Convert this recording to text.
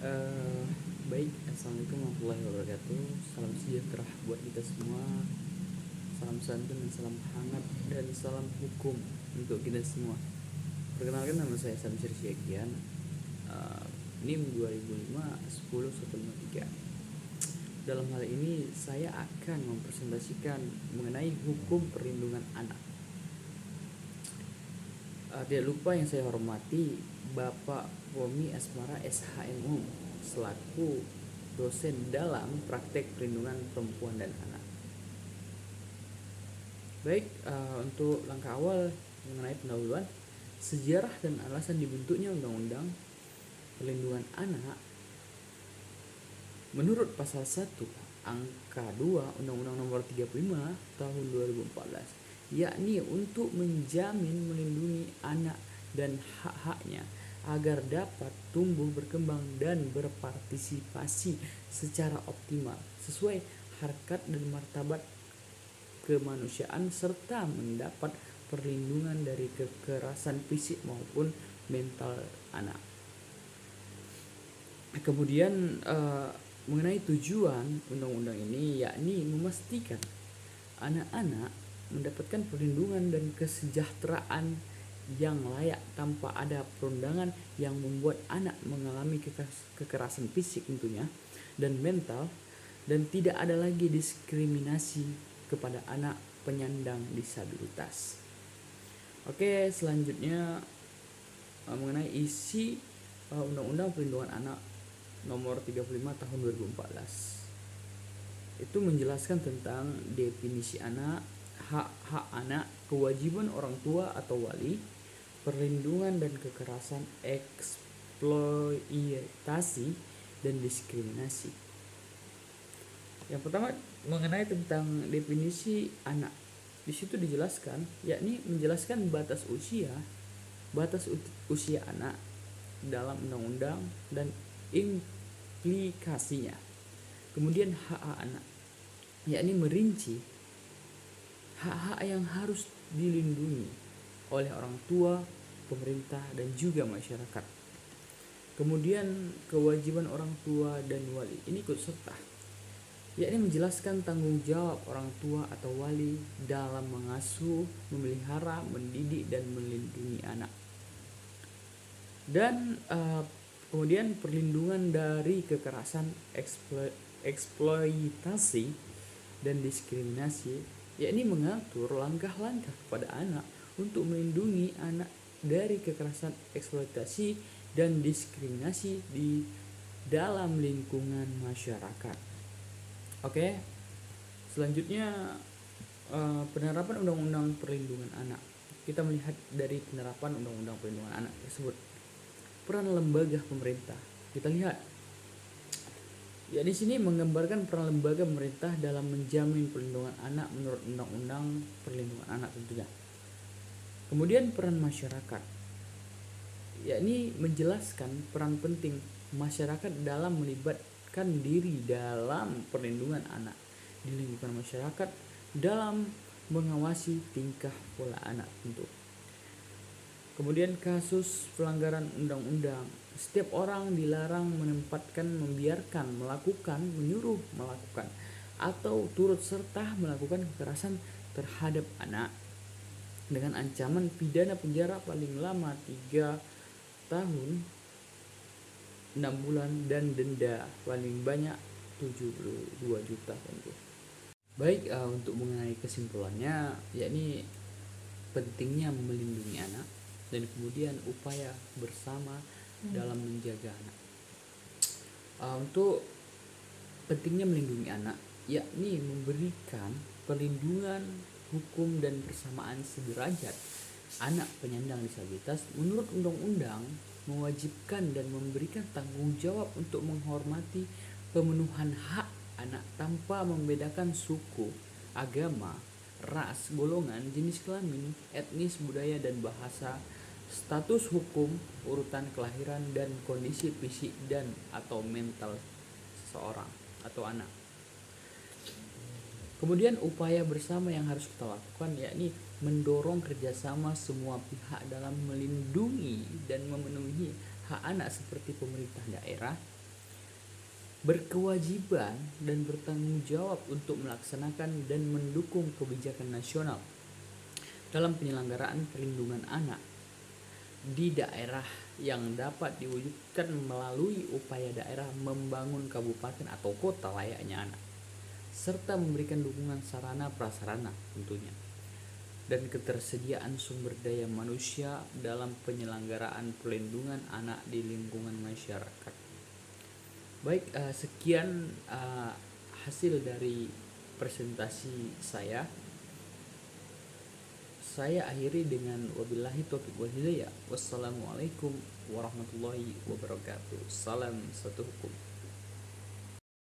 Eh, Baik, assalamualaikum warahmatullahi wabarakatuh. Salam sejahtera buat kita semua. Salam santun dan salam hangat dan salam hukum untuk kita semua. Perkenalkan, nama saya Samsir Syakian. NIM 2005 10 153. Dalam hal ini saya akan mempresentasikan mengenai hukum perlindungan anak. Tidak lupa yang saya hormati Bapak Romi Asmara SHMU selaku dosen dalam praktek perlindungan perempuan dan anak. Baik, untuk langkah awal mengenai pendahuluan, sejarah dan alasan dibentuknya Undang-Undang Perlindungan Anak menurut pasal 1 angka 2 Undang-Undang Nomor 35 Tahun 2014, yakni untuk menjamin melindungi anak dan hak-haknya agar dapat tumbuh, berkembang, dan berpartisipasi secara optimal sesuai harkat dan martabat kemanusiaan serta mendapat perlindungan dari kekerasan fisik maupun mental anak. Kemudian mengenai tujuan undang-undang ini, yakni memastikan anak-anak mendapatkan perlindungan dan kesejahteraan yang layak tanpa ada perundangan yang membuat anak mengalami kekerasan fisik tentunya dan mental, dan tidak ada lagi diskriminasi kepada anak penyandang disabilitas. Oke, selanjutnya mengenai isi Undang-Undang Perlindungan Anak Nomor 35 Tahun 2014. Itu menjelaskan tentang definisi anak, hak-hak anak, kewajiban orang tua atau wali, perlindungan dan kekerasan, eksploitasi, dan diskriminasi. Yang pertama mengenai tentang definisi anak. Di situ dijelaskan, yakni menjelaskan batas usia anak dalam undang-undang dan implikasinya. Kemudian hak-hak anak, yakni merinci hak-hak yang harus dilindungi oleh orang tua, pemerintah, dan juga masyarakat. Kemudian kewajiban orang tua dan wali ini ikut serta, yakni menjelaskan tanggung jawab orang tua atau wali dalam mengasuh, memelihara, mendidik, dan melindungi anak. Dan kemudian perlindungan dari kekerasan, eksploitasi, dan diskriminasi, yakni mengatur langkah-langkah kepada anak untuk melindungi anak dari kekerasan, eksploitasi, dan diskriminasi di dalam lingkungan masyarakat. Oke, selanjutnya penerapan Undang-Undang Perlindungan Anak. Kita melihat dari penerapan Undang-Undang Perlindungan Anak tersebut. Peran lembaga pemerintah. Kita lihat, ya di sini menggambarkan peran lembaga pemerintah dalam menjamin perlindungan anak menurut Undang-Undang Perlindungan Anak tentunya. Kemudian peran masyarakat, yakni menjelaskan peran penting masyarakat dalam melibatkan diri dalam perlindungan anak di lingkungan masyarakat dalam mengawasi tingkah pola anak tentu. Kemudian kasus pelanggaran undang-undang. Setiap orang dilarang menempatkan, membiarkan, melakukan, menyuruh melakukan, atau turut serta melakukan kekerasan terhadap anak dengan ancaman pidana penjara paling lama 3 tahun 6 bulan dan denda paling banyak 72 juta tentu. Baik, untuk mengenai kesimpulannya, yakni pentingnya melindungi anak dan kemudian upaya bersama dalam menjaga anak. Untuk pentingnya melindungi anak, yakni memberikan perlindungan hukum dan persamaan sederajat anak penyandang disabilitas menurut undang-undang mewajibkan dan memberikan tanggung jawab untuk menghormati pemenuhan hak anak tanpa membedakan suku, agama, ras, golongan, jenis kelamin, etnis, budaya, dan bahasa, status hukum, urutan kelahiran, dan kondisi fisik dan atau mental seseorang atau anak. Kemudian upaya bersama yang harus kita lakukan, yakni mendorong kerjasama semua pihak dalam melindungi dan memenuhi hak anak seperti pemerintah daerah, berkewajiban dan bertanggung jawab untuk melaksanakan dan mendukung kebijakan nasional dalam penyelenggaraan perlindungan anak di daerah yang dapat diwujudkan melalui upaya daerah membangun kabupaten atau kota layaknya anak, serta memberikan dukungan sarana prasarana tentunya, dan ketersediaan sumber daya manusia dalam penyelenggaraan perlindungan anak di lingkungan masyarakat. Baik, sekian hasil dari presentasi saya. Saya akhiri dengan wabillahi taufiq wal hidayah. Wassalamualaikum warahmatullahi wabarakatuh. Salam satu hukum.